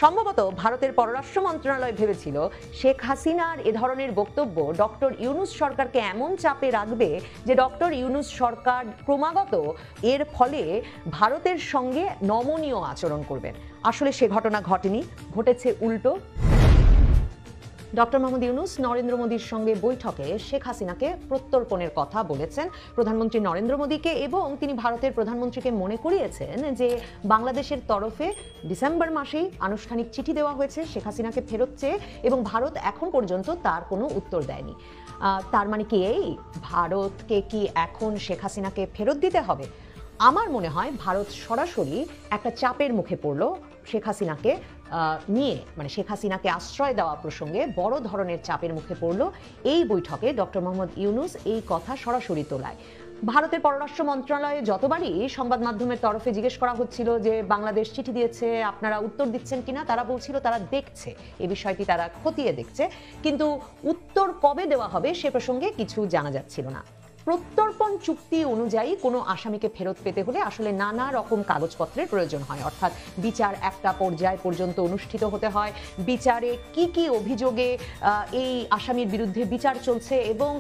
সম্ভবত ভারতের পররাষ্ট্র মন্ত্রণালয় ভেবেছিল শেখ হাসিনার এ ধরনের বক্তব্য ডক্টর ইউনূস সরকারকে এমন চাপে রাখবে যে ডক্টর ইউনূস সরকার ক্রমাগত এর ফলে ভারতের সঙ্গে নমনীয় আচরণ করবেন। আসলে সে ঘটনা ঘটেনি, ঘটেছে উল্টো। ডক্টর মোহাম্মদ ইউনূস নরেন্দ্র মোদীর সঙ্গে বৈঠকে শেখ হাসিনাকে প্রত্যর্পণের কথা বলেছেন প্রধানমন্ত্রী নরেন্দ্র মোদীকে, এবং তিনি ভারতের প্রধানমন্ত্রীকে মনে করিয়েছেন যে বাংলাদেশের তরফে ডিসেম্বর মাসেই আনুষ্ঠানিক চিঠি দেওয়া হয়েছে শেখ হাসিনাকে ফেরত চেয়ে, এবং ভারত এখন পর্যন্ত তার কোনো উত্তর দেয়নি। তার মানে কি এই ভারতকে কি এখন শেখ হাসিনাকে ফেরত দিতে হবে? আমার মনে হয় ভারত সরাসরি একটা চাপের মুখে পড়ল শেখ হাসিনাকে নিয়ে, মানে শেখ হাসিনাকে আশ্রয় দেওয়া প্রসঙ্গে বড় ধরনের চাপের মুখে পড়ল এই বৈঠকে ডক্টর মোহাম্মদ ইউনূস এই কথা সরাসরি তোলায়। ভারতের পররাষ্ট্র মন্ত্রণালয়ে যতবারই সংবাদ মাধ্যমের তরফে জিজ্ঞেস করা হচ্ছিল যে বাংলাদেশ চিঠি দিয়েছে, আপনারা উত্তর দিচ্ছেন কিনা, তারা বলছিল তারা দেখছে, এই বিষয়টি তারা খতিয়ে দেখছে, কিন্তু উত্তর কবে দেওয়া হবে সে প্রসঙ্গে কিছু জানা যাচ্ছিল না। প্রত্যর্পণ চুক্তি অনুযায়ী কোনো আসামিকে ফেরত পেতে হলে আসলে নানা রকম কাগজপত্রের প্রয়োজন হয়, অর্থাৎ বিচার একটা পর্যায় পর্যন্ত অনুষ্ঠিত হতে হয়, বিচারে কি কি অভিযোগে এই আসামির বিরুদ্ধে বিচার চলছে এবং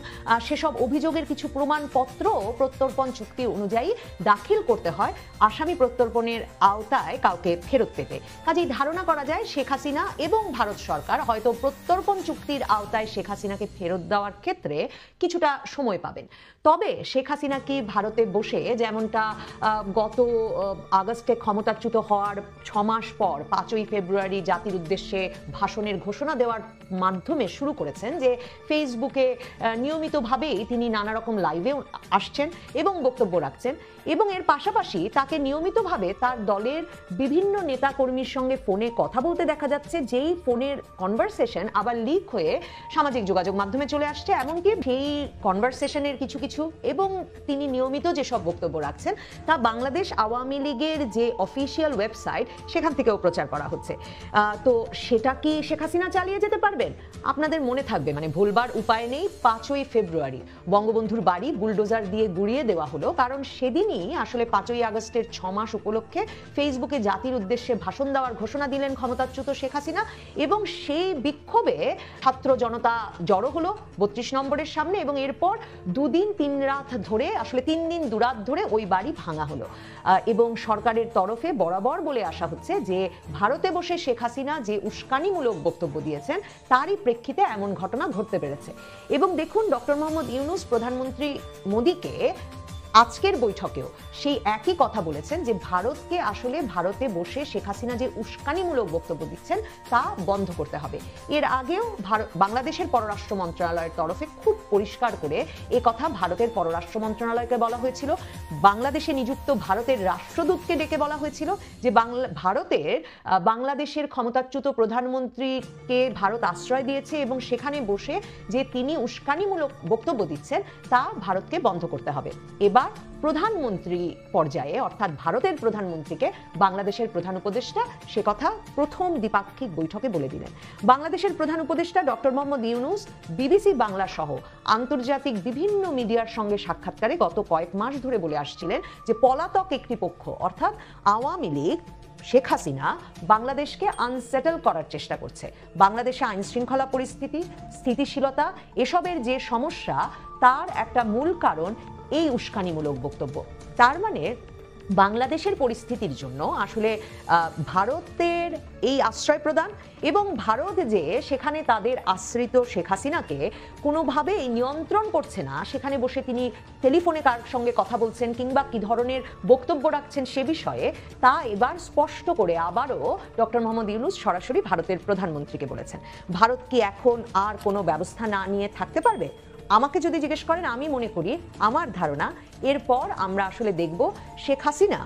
সেসব অভিযোগের কিছু প্রমাণপত্র প্রত্যর্পণ চুক্তি অনুযায়ী দাখিল করতে হয় আসামি প্রত্যর্পণের আওতায় কাউকে ফেরত পেতে। কাজেই ধারণা করা যায় শেখ হাসিনা এবং ভারত সরকার হয়তো প্রত্যর্পণ চুক্তির আওতায় শেখ হাসিনাকে ফেরত দেওয়ার ক্ষেত্রে কিছুটা সময় পাবেন। তবে শেখ হাসিনা কি ভারতে বসে, যেমনটা গত আগস্টে ক্ষমতাচ্যুত হওয়ার 6 মাস পর 5ই ফেব্রুয়ারি জাতির উদ্দেশ্যে ভাষণের ঘোষণা দেওয়ার মাধ্যমে শুরু করেছেন, যে ফেসবুকে নিয়মিতভাবেই তিনি নানা রকম লাইভে আসছেন এবং বক্তব্য রাখছেন, এবং এর পাশাপাশি তাকে নিয়মিতভাবে তার দলের বিভিন্ন নেতাকর্মীর সঙ্গে ফোনে কথা বলতে দেখা যাচ্ছে, যেই ফোনের কনভারসেশন আবার লিক হয়ে সামাজিক যোগাযোগ মাধ্যমে চলে আসছে, এমনকি সেই কনভারসেশনের কিছু কিছু এবং তিনি নিয়মিত যেসব বক্তব্য রাখছেন তা বাংলাদেশ আওয়ামী লীগের যে অফিসিয়াল ওয়েবসাইট সেখান থেকেও প্রচার করা হচ্ছে। তো সেটা কি শেখ হাসিনা চালিয়ে যেতে পারবেন? আপনাদের মনে থাকবে, মানে ভুলবার উপায় নেই, 5ই ফেব্রুয়ারি বঙ্গবন্ধুর বাড়ি বুলডোজার দিয়ে গুড়িয়ে দেওয়া হলো, কারণ সেদিনই আসলে 5ই আগস্টের 6 মাস উপলক্ষে ফেসবুকে জাতির উদ্দেশ্যে ভাষণ দেওয়ার ঘোষণা দিলেন ক্ষমতাচ্যুত শেখ হাসিনা, এবং সেই বিক্ষোভে ছাত্র জনতা জড়ো হলো 32 নম্বরের সামনে, এবং এরপর 2 দিন 3 রাত ধরে, আসলে 3 দিন 2 রাত ধরে ওই বাড়ি ভাঙা হলো। এবং সরকারের তরফে বরাবর বলে আসা হচ্ছে যে ভারতে বসে শেখ হাসিনা যে উস্কানিমূলক বক্তব্য দিয়েছেন তারই প্রেক্ষিতে এমন ঘটনা ঘটতে পেরেছে। এবং দেখুন, ডক্টর মোহাম্মদ ইউনূস প্রধানমন্ত্রী মোদীকে আজকের বৈঠকেও সেই একই কথা বলেছেন যে ভারতকে আসলে ভারতে বসে শেখ হাসিনা যে উস্কানিমূলক বক্তব্য দিচ্ছেন তা বন্ধ করতে হবে। এর আগেও বাংলাদেশের পররাষ্ট্র মন্ত্রণালয়ের তরফে খুব পরিষ্কার করে এ কথা ভারতের পররাষ্ট্র মন্ত্রণালয়কে বলা হয়েছিল, বাংলাদেশে নিযুক্ত ভারতের রাষ্ট্রদূতকে ডেকে বলা হয়েছিল যে ভারতের বাংলাদেশের ক্ষমতাচ্যুত প্রধানমন্ত্রীকে ভারত আশ্রয় দিয়েছে এবং সেখানে বসে যে তিনি উস্কানিমূলক বক্তব্য দিচ্ছেন তা ভারতকে বন্ধ করতে হবে। এবার প্রধানমন্ত্রী পর্যায়ে, অর্থাৎ ভারতের প্রধানমন্ত্রীকে বাংলাদেশের প্রধান উপদেষ্টা সে কথা প্রথম দ্বিপাক্ষিক বৈঠকে বলে দিলেন। বাংলাদেশের প্রধান উপদেষ্টা ডক্টর মোহাম্মদ ইউনূস বিবিসি বাংলা সহ আন্তর্জাতিক বিভিন্ন মিডিয়ার সঙ্গে সাক্ষাৎকারে গত কয়েক মাস ধরে বলে আসছিলেন যে পলাতক একটি পক্ষ, অর্থাৎ আওয়ামী লীগ, শেখ হাসিনা বাংলাদেশকে আনসেটেল করার চেষ্টা করছে। বাংলাদেশে আইন শৃঙ্খলা পরিস্থিতি, স্থিতিশীলতা এসবের যে সমস্যা তার একটা মূল কারণ এই উস্কানিমূলক বক্তব্য। তার মানে বাংলাদেশের পরিস্থিতির জন্য আসলে ভারতের এই আশ্রয় প্রদান এবং ভারত যে সেখানে তাদের আশ্রিত শেখ হাসিনাকে কোনোভাবেই নিয়ন্ত্রণ করছে না, সেখানে বসে তিনি টেলিফোনে কার সঙ্গে কথা বলছেন কিংবা কি ধরনের বক্তব্য রাখছেন সে বিষয়ে তা এবার স্পষ্ট করে আবারও ডক্টর মোহাম্মদ ইউনূস সরাসরি ভারতের প্রধানমন্ত্রীকে বলেছেন। ভারত কি এখন আর কোনো ব্যবস্থা না নিয়ে থাকতে পারবে? আমাকে যদি জিজ্ঞেস করেন, আমি মনে করি, আমার ধারণা এরপর আমরা আসলে দেখব শেখ হাসিনা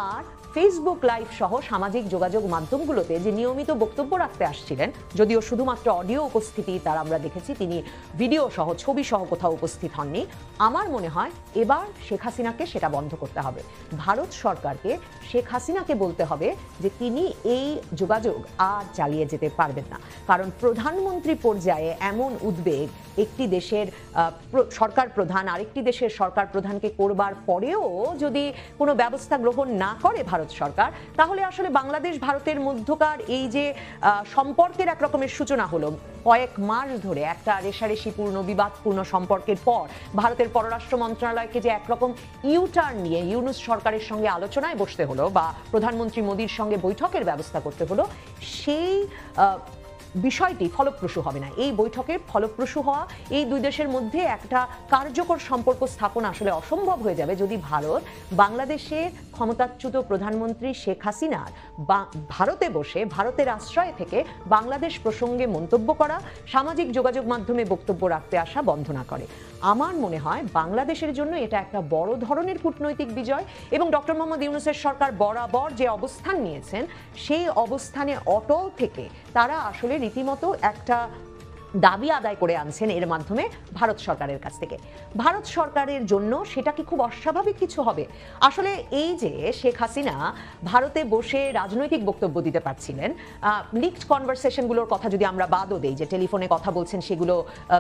আর ফেসবুক লাইভ সহ সামাজিক যোগাযোগ মাধ্যমগুলোতে যে নিয়মিত বক্তব্য রাখতে আসছিলেন, যদিও শুধুমাত্র অডিও উপস্থিতি তার আমরা দেখেছি, তিনি ভিডিও সহ ছবি সহ কোথাও উপস্থিত হননি, আমার মনে হয় এবার শেখ হাসিনাকে সেটা বন্ধ করতে হবে। ভারত সরকারকে শেখ হাসিনাকে বলতে হবে যে তিনি এই যোগাযোগ আর চালিয়ে যেতে পারবেন না, কারণ প্রধানমন্ত্রী পর্যায়ে এমন উদ্বেগ একটি দেশের সরকার প্রধান আরেকটি দেশের সরকার প্রধানকে করবার পরেও যদি কোনো ব্যবস্থা গ্রহণ না করে ভারত ভারত সরকার, তাহলে আসলে বাংলাদেশ ভারতের মধ্যকার এই যে সম্পর্কের এক রকমের সূচনা হলো, কয়েক মাস ধরে একটা রেষারেষিপূর্ণ বিবাদপূর্ণ সম্পর্কের পর ভারতের পররাষ্ট্র মন্ত্রণালয়কে যে একরকম ইউটার্ন নিয়ে ইউনূস সরকারের সঙ্গে আলোচনায় বসতে হলো বা প্রধানমন্ত্রী মোদীর সঙ্গে বৈঠকের ব্যবস্থা করতে হলো, সেই বিষয়টি ফলপ্রসূ হবে না। এই বৈঠকের ফলপ্রসূ হওয়া, এই দুই দেশের মধ্যে একটা কার্যকর সম্পর্ক স্থাপন আসলে অসম্ভব হয়ে যাবে যদি ভারত বাংলাদেশের ক্ষমতাচ্যুত প্রধানমন্ত্রী শেখ হাসিনার ভারতে বসে ভারতের আশ্রয় থেকে বাংলাদেশ প্রসঙ্গে মন্তব্য করা, সামাজিক যোগাযোগ মাধ্যমে বক্তব্য রাখতে আসা বন্ধ না করে। আমার মনে হয় বাংলাদেশের জন্য এটা একটা বড় ধরনের কূটনৈতিক বিজয় এবং ডক্টর মোহাম্মদ ইউনূসের সরকার বরাবর যে অবস্থান নিয়েছেন সেই অবস্থানে অটল থেকে তারা আসলে রীতিমতো একটা দাবি আদায় করে আনছেন এর মাধ্যমে ভারত সরকারের কাছ থেকে। ভারত সরকারের জন্য সেটা কি খুব অস্বাভাবিক কিছু হবে? আসলে এই যে শেখ হাসিনা ভারতে বসে রাজনৈতিক বক্তব্য দিতে পারছিলেন, লিকড কনভারসেশনগুলোর কথা যদি আমরা বাদও দেই, যে টেলিফোনে কথা বলছেন সেগুলো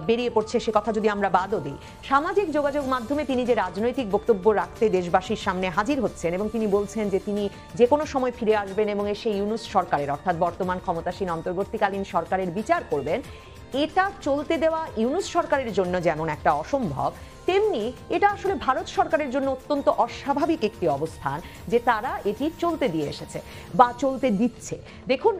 বেরিয়ে পড়ছে সে কথা যদি আমরা বাদও দিই, সামাজিক যোগাযোগ মাধ্যমে তিনি যে রাজনৈতিক বক্তব্য রাখতে দেশবাসীর সামনে হাজির হচ্ছেন এবং তিনি বলছেন যে তিনি যে কোনো সময় ফিরে আসবেন এবং এসে ইউনূস সরকারের অর্থাৎ বর্তমান ক্ষমতাসীন অন্তর্বর্তীকালীন সরকারের বিচার করবেন, এটা চলতে দেওয়া ইউনূস সরকারের জন্য যেমন একটা অসম্ভব, তেমনি এটা আসলে ভারত সরকারের জন্য অত্যন্ত অস্বাভাবিক একটি অবস্থান যে তারা এটি চলতে দিয়ে এসেছে বা চলতে দিচ্ছে। দেখুন,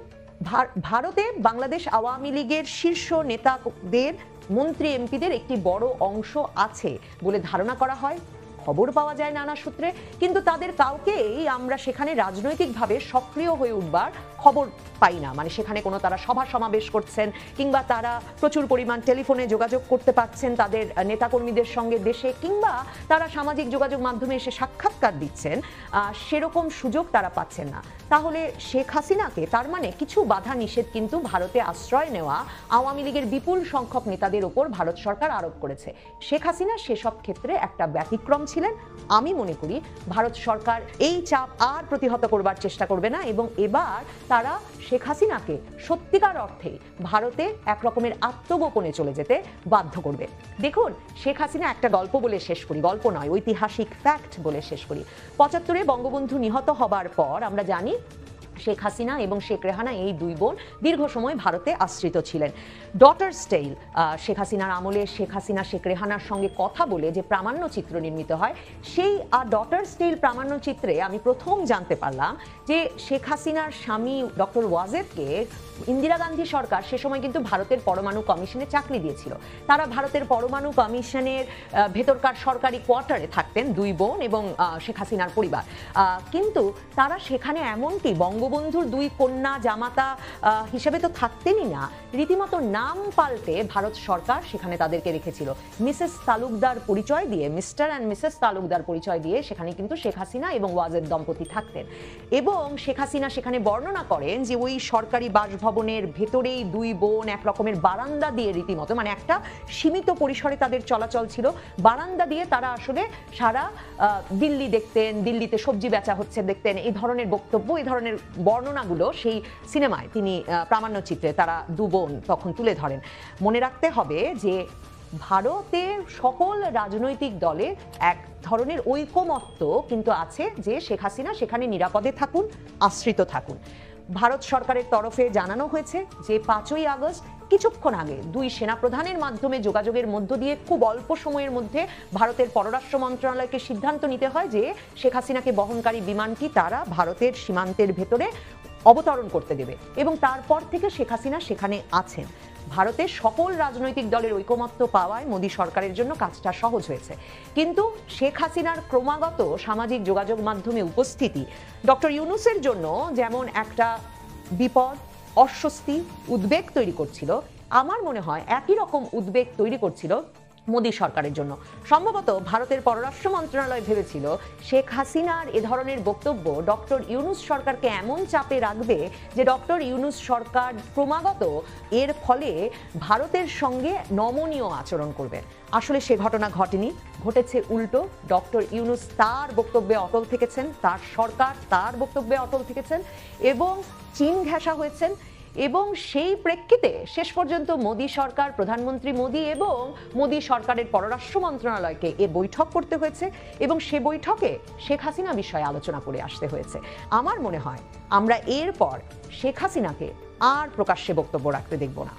ভারতে বাংলাদেশ আওয়ামী লীগের শীর্ষ নেতাদের, মন্ত্রী এমপিদের একটি বড় অংশ আছে বলে ধারণা করা হয়, খবর পাওয়া যায় নানা সূত্রে, কিন্তু তাদের কাউকেই আমরা সেখানে রাজনৈতিকভাবে সক্রিয় হয়ে উঠবার খবর পাই না। মানে সেখানে কোনো তারা সভা সমাবেশ করছেন কিংবা তারা প্রচুর পরিমাণ টেলিফোনে যোগাযোগ করতে পারছেন তাদের নেতাকর্মীদের সঙ্গে দেশে, কিংবা তারা সামাজিক যোগাযোগ মাধ্যমে এসে সাক্ষাৎকার দিচ্ছেন, সেরকম সুযোগ তারা পাচ্ছেন না। তাহলে শেখ হাসিনাকে, তার মানে কিছু বাধা নিষেধ কিন্তু ভারতে আশ্রয় নেওয়া আওয়ামী লীগের বিপুল সংখ্যক নেতাদের ওপর ভারত সরকার আরোপ করেছে। শেখ হাসিনা সেসব ক্ষেত্রে একটা ব্যতিক্রম ছিলেন। আমি মনে করি ভারত সরকার এই চাপ আর প্রতিহত করবার চেষ্টা করবে না এবং এবার তারা শেখ হাসিনাকে সত্যিকার অর্থে ভারতে একরকমের আত্মগোপনে চলে যেতে বাধ্য করবে। দেখুন, শেখ হাসিনা, একটা গল্প বলে শেষ করি, গল্প নয়, ঐতিহাসিক ফ্যাক্ট বলে শেষ করি। ৭৫-এ বঙ্গবন্ধু নিহত হবার পর আমরা জানি শেখ হাসিনা এবং শেখ রেহানা এই দুই বোন দীর্ঘ সময় ভারতে আশ্রিত ছিলেন। ডটার্স টেইল, শেখ হাসিনার আমলে শেখ হাসিনা শেখ রেহানার সঙ্গে কথা বলে যে প্রামাণ্য চিত্র নির্মিত হয়, সেই ডটার্স টেইল প্রামাণ্য চিত্রে আমি প্রথম জানতে পারলাম যে শেখ হাসিনার স্বামী ডক্টর ওয়াজেদকে ইন্দিরা গান্ধী সরকার সে সময় কিন্তু ভারতের পরমাণু কমিশনে চাকরি দিয়েছিল। তারা ভারতের পরমাণু কমিশনের ভেতরকার সরকারি কোয়ার্টারে থাকতেন দুই বোন এবং শেখ হাসিনার পরিবার, কিন্তু তারা সেখানে এমনকি বঙ্গবন্ধুর দুই কন্যা জামাতা হিসেবে তো থাকতেনই না, রীতিমতো নাম পাল্টে ভারত সরকার সেখানে তাদেরকে রেখেছিল। মিসেস তালুকদার পরিচয় দিয়ে, মিস্টার অ্যান্ড মিসেস তালুকদার পরিচয় দিয়ে সেখানে কিন্তু শেখ হাসিনা এবং ওয়াজেদ দম্পতি থাকতেন। এবং শেখ হাসিনা সেখানে বর্ণনা করেন যে ওই সরকারি বাসভবনের ভেতরেই দুই বোন এক রকমের বারান্দা দিয়ে, রীতিমতো মানে একটা সীমিত পরিসরে তাদের চলাচল ছিল, বারান্দা দিয়ে তারা আসলে সারা দিল্লি দেখতেন, দিল্লিতে সবজি বেচা হচ্ছে দেখতেন। এই ধরনের বক্তব্য, এই ধরনের বর্ণনাগুলো সেই সিনেমায় তিনি প্রামাণ্য চিত্রে তারা দু বোন তখন তুলে ধরেন। মনে রাখতে হবে যে ভারতের সকল রাজনৈতিক দলের এক ধরনের ঐকমত্য কিন্তু আছে যে শেখ হাসিনা সেখানে নিরাপদে থাকুন, আশ্রিত থাকুন। ভারত সরকারের তরফে জানানো হয়েছে যে ৫ই আগস্ট কিছুক্ষণ আগে দুই সেনাপ্রধানের মাধ্যমে যোগাযোগের মধ্য দিয়ে খুব অল্প সময়ের মধ্যে ভারতের পররাষ্ট্র মন্ত্রণালয়কে সিদ্ধান্ত নিতে হয় যে শেখ হাসিনাকে বহনকারী বিমানটি তারা ভারতের সীমান্তের ভেতরে অবতরণ করতে দেবে এবং তারপর থেকে শেখ হাসিনা সেখানে আছেন। ভারতের সকল রাজনৈতিক দলের ঐকমত্য পাওয়ায় মোদী সরকারের জন্য কাজটা সহজ হয়েছে। কিন্তু শেখ হাসিনার ক্রমাগত সামাজিক যোগাযোগ মাধ্যমে উপস্থিতি ডক্টর ইউনূসের জন্য যেমন একটা বিপদ, অস্বস্তি, উদ্বেগ তৈরি করছিল, আমার মনে হয় একই রকম উদ্বেগ তৈরি করছিল মোদী সরকারের জন্য। সম্ভবত ভারতের পররাষ্ট্র মন্ত্রণালয় ভেবেছিল শেখ হাসিনার এ ধরনের বক্তব্য ডক্টর ইউনূস সরকারকে এমন চাপে রাখবে যে ডক্টর ইউনূস সরকার ক্রমাগত এর ফলে ভারতের সঙ্গে নমনীয় আচরণ করবে। আসলে সে ঘটনা ঘটেনি, ঘটেছে উল্টো। ডক্টর ইউনূস তার বক্তব্যে অটল থেকেছেন, তার সরকার তার বক্তব্যে অটল থেকেছেন এবং চীন ঘেঁষা হয়েছেন এবং সেই প্রেক্ষিতে শেষ পর্যন্ত মোদী সরকার, প্রধানমন্ত্রী মোদী এবং মোদী সরকারের পররাষ্ট্র মন্ত্রণালয়কে এ বৈঠক করতে হয়েছে এবং সে বৈঠকে শেখ হাসিনা বিষয়ে আলোচনা করে আসতে হয়েছে। আমার মনে হয় আমরা এরপর শেখ হাসিনাকে আর প্রকাশ্যে বক্তব্য রাখতে দেখব না।